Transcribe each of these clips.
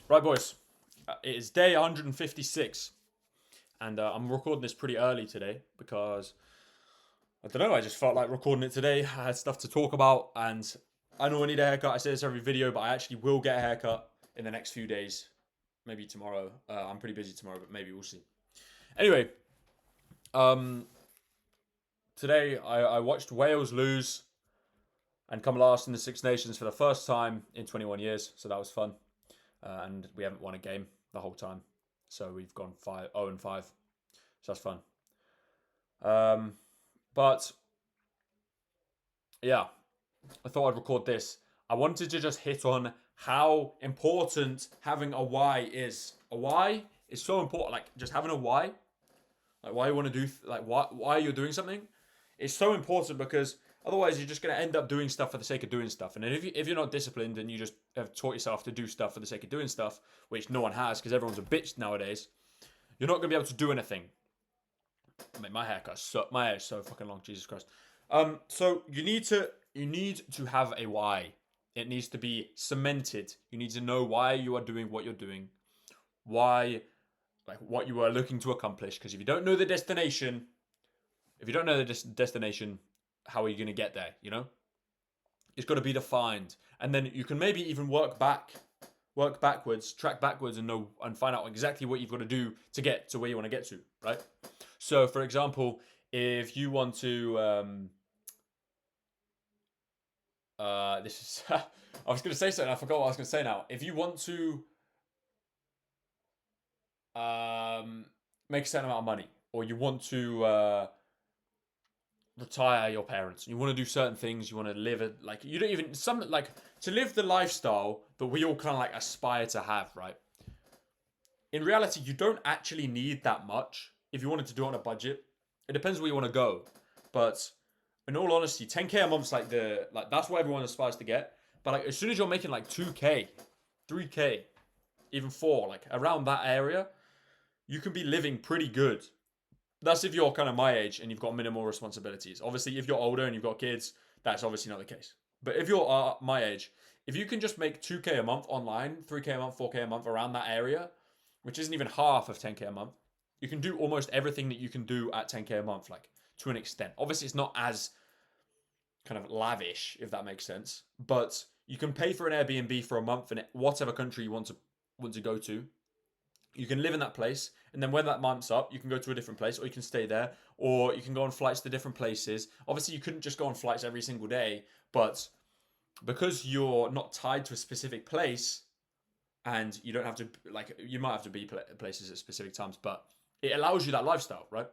Right, boys. It is day 156, and I'm recording this pretty early today because I don't know. I just felt like recording it today. I had stuff to talk about, and I know I need a haircut. I say this every video, but I actually will get a haircut in the next few days. Maybe tomorrow. I'm pretty busy tomorrow, but maybe we'll see. Anyway, um, today I watched Wales lose and come last in the Six Nations for the first time in 21 years, so that was fun. And we haven't won a game the whole time. So we've gone 0 and 5. So that's fun. Um, but yeah, I thought I'd record this. I wanted to just hit on how important having a why is. A why is so important. Like just having a why, like why you want to do, why you're doing something, is so important because otherwise you're just going to end up doing stuff for the sake of doing stuff. And if you're not disciplined and you just have taught yourself to do stuff for the sake of doing stuff, which no one has because everyone's a bitch nowadays, you're not going to be able to do anything. I mean, my hair is so fucking long, Jesus Christ. So you need to have a why. It needs to be cemented. You need to know why you are doing what you're doing, why, like what you are looking to accomplish. Because if you don't know the destination, destination, how are you going to get there? You know, it's got to be defined, and then you can maybe even work backwards, track backwards, and know and find out exactly what you've got to do to get to where you want to get to. Right. So, for example, if you want to, this is, I was going to say something. I forgot what I was going to say now. If you want to, make a certain amount of money, or you want to retire your parents, you want to do certain things, you want to live it like you don't even some like to live the lifestyle that we all kind of like aspire to have, right? In reality, you don't actually need that much if you wanted to do it on a budget. It depends where you want to go, but in all honesty, 10k a month's like that's what everyone aspires to get. But like as soon as you're making like 2k, 3k, even 4, like around that area, you can be living pretty good. That's if you're kind of my age and you've got minimal responsibilities. Obviously, if you're older and you've got kids, that's obviously not the case. But if you're my age, if you can just make 2k a month online, 3k a month, 4k a month around that area, which isn't even half of 10k a month, you can do almost everything that you can do at 10k a month, like to an extent. Obviously, it's not as kind of lavish, if that makes sense, but you can pay for an Airbnb for a month in whatever country you want to go to. You can live in that place, and then when that month's up, you can go to a different place, or you can stay there, or you can go on flights to different places. Obviously, you couldn't just go on flights every single day, but because you're not tied to a specific place, and you don't have to like you might have to be places at specific times, but it allows you that lifestyle, right?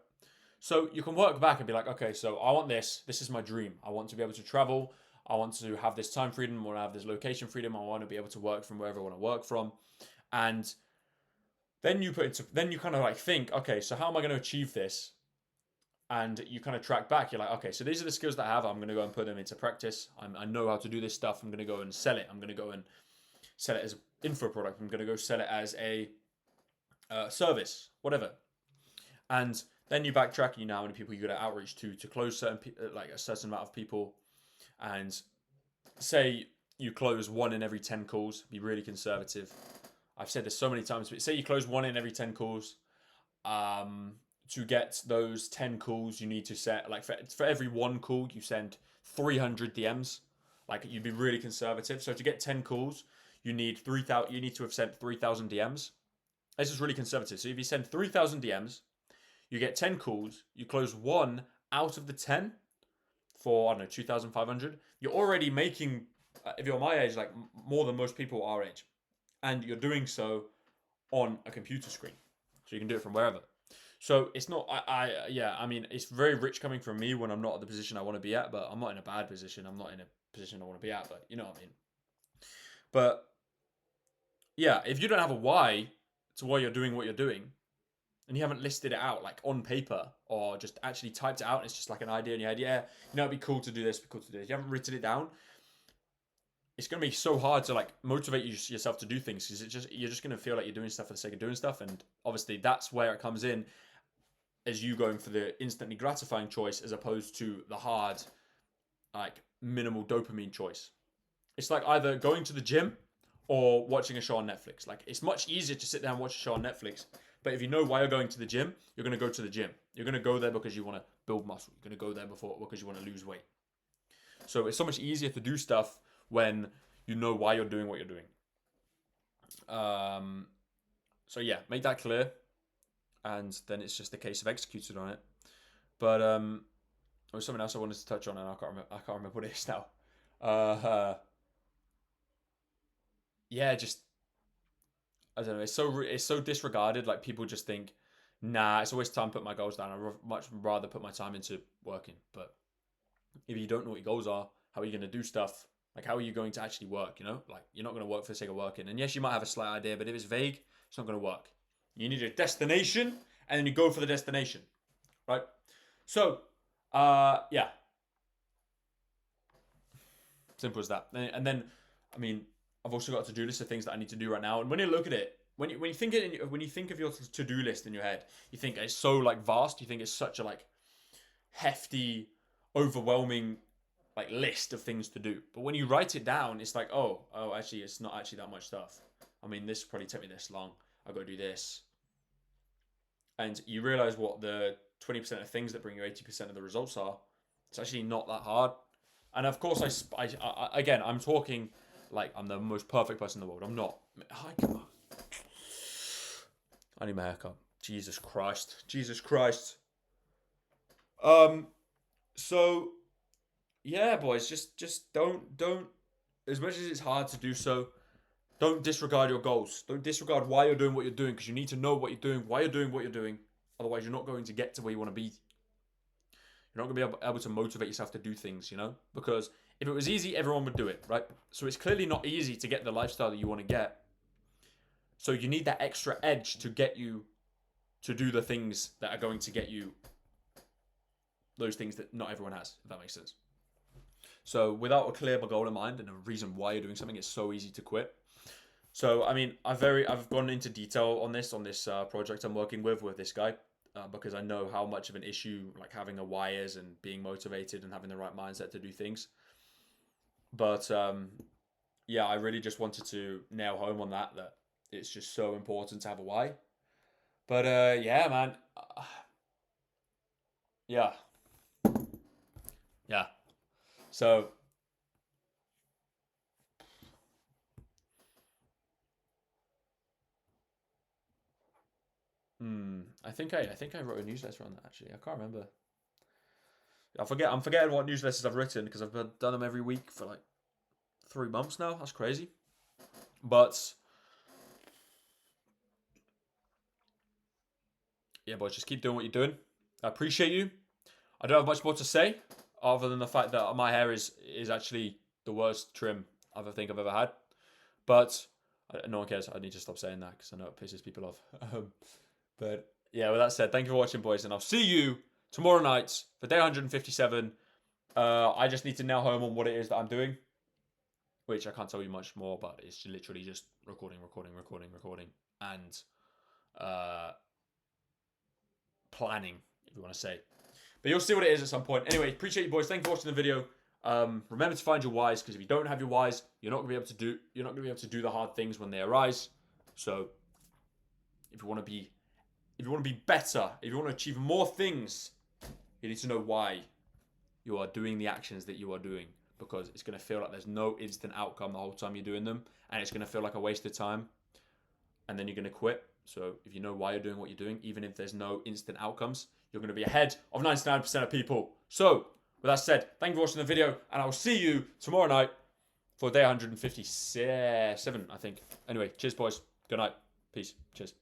So you can work back and be like, okay, so I want this. This is my dream. I want to be able to travel. I want to have this time freedom. I want to have this location freedom. I want to be able to work from wherever I want to work from, and then you kind of like think, okay, so how am I going to achieve this? And you kind of track back. You're like, okay, so these are the skills that I have. I'm going to go and put them into practice. I know how to do this stuff. I'm going to go and sell it. I'm going to go and sell it as an info product. I'm going to go sell it as a service, whatever. And then you backtrack and you know how many people you got to outreach to close like a certain amount of people. And say you close 1 in every 10 calls, be really conservative. I've said this so many times, but say you close 1 in every 10 calls. To get those 10 calls, you need to set, like, for every 1 call, you send 300 DMs. Like, you'd be really conservative. So to get 10 calls, you need 3,000. You need to have sent 3,000 DMs. This is really conservative. So if you send 3,000 DMs, you get 10 calls, you close 1 out of the 10 for, I don't know, 2,500. You're already making, if you're my age, like more than most people our age. And you're doing so on a computer screen. So you can do it from wherever. So it's not, I mean, it's very rich coming from me when I'm not at the position I want to be at, but I'm not in a bad position. I'm not in a position I want to be at, but you know what I mean. But yeah, if you don't have a why to why you're doing what you're doing, and you haven't listed it out like on paper or just actually typed it out, and it's just like an idea in your head, yeah, you know, it'd be cool to do this, be cool to do this. You haven't written it down, it's going to be so hard to like motivate yourself to do things because you're just going to feel like you're doing stuff for the sake of doing stuff, and obviously that's where it comes in as you going for the instantly gratifying choice as opposed to the hard, like minimal dopamine choice. It's like either going to the gym or watching a show on Netflix. Like, it's much easier to sit down and watch a show on Netflix. But if you know why you're going to the gym, you're going to go to the gym. You're going to go there because you want to build muscle. You're going to go there because you want to lose weight. So it's so much easier to do stuff when you know why you're doing what you're doing. So yeah, make that clear. And then it's just a case of executing on it. But there was something else I wanted to touch on, and I can't remember what it is now. Yeah, just I don't know. It's so disregarded. Like, people just think, nah, it's always time to put my goals down. I'd much rather put my time into working. But if you don't know what your goals are, how are you going to do stuff? Like, how are you going to actually work? You know, like, you're not going to work for the sake of working. And yes, you might have a slight idea, but if it's vague, it's not going to work. You need a destination, and then you go for the destination, right? So, yeah, simple as that. And then, I mean, I've also got a to-do list of things that I need to do right now. And when you look at it, when you think of your to-do list in your head, you think it's so like vast. You think it's such a like hefty, overwhelming like list of things to do. But when you write it down, it's like, oh, actually, it's not actually that much stuff. I mean, this probably take me this long. I've got to do this. And you realize what the 20% of things that bring you 80% of the results are. It's actually not that hard. And of course, again, I'm talking like I'm the most perfect person in the world. I'm not. I need my haircut. Jesus Christ. Jesus Christ. So yeah, boys, just don't, as much as it's hard to do so, don't disregard your goals. Don't disregard why you're doing what you're doing, because you need to know what you're doing, why you're doing what you're doing. Otherwise, you're not going to get to where you want to be. You're not going to be able to motivate yourself to do things, you know? Because if it was easy, everyone would do it, right? So it's clearly not easy to get the lifestyle that you want to get. So you need that extra edge to get you to do the things that are going to get you those things that not everyone has, if that makes sense. So without a clear goal in mind and a reason why you're doing something, it's so easy to quit. So, I mean, I've gone into detail on this project I'm working with this guy, because I know how much of an issue like having a why is, and being motivated and having the right mindset to do things. But yeah, I really just wanted to nail home on that it's just so important to have a why. But yeah, man, yeah, yeah. So I think I wrote a newsletter on that, actually. I can't remember. I'm forgetting what newsletters I've written, because I've done them every week for like 3 months now. That's crazy. But yeah, boys, just keep doing what you're doing. I appreciate you. I don't have much more to say other than the fact that my hair is actually the worst trim I think I've ever had. But no one cares. I need to stop saying that because I know it pisses people off. But yeah, with that said, thank you for watching, boys, and I'll see you tomorrow night for day 157. I just need to nail home on what it is that I'm doing, which I can't tell you much more, but it's literally just recording, and planning, if you want to say. But you'll see what it is at some point. Anyway, appreciate you, boys. Thank you for watching the video. Remember to find your whys, because if you don't have your whys, you're not gonna be able to do the hard things when they arise. So if you want to be better, if you want to achieve more things, you need to know why you are doing the actions that you are doing, because it's going to feel like there's no instant outcome the whole time you're doing them, and it's going to feel like a waste of time, and then you're going to quit. So if you know why you're doing what you're doing, even if there's no instant outcomes, you're going to be ahead of 99% of people. So with that said, thank you for watching the video, and I'll see you tomorrow night for day 157, I think. Anyway, cheers, boys. Good night. Peace. Cheers.